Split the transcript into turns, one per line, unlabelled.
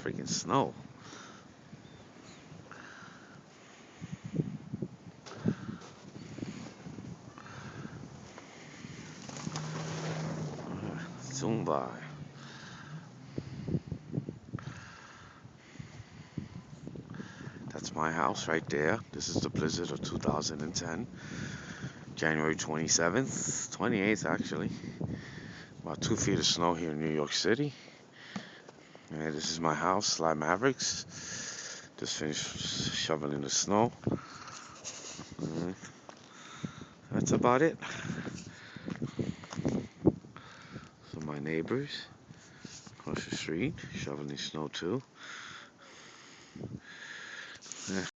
freaking snow. Zoom by. That's my house right there. This is the blizzard of 2010, January 27th, 28th actually. About 2 feet of snow here in New York City. Yeah, this is my house, Sly Mavericks. Just finished shoveling the snow. Mm, That's about it. So my neighbors across the street shoveling snow too. Yeah.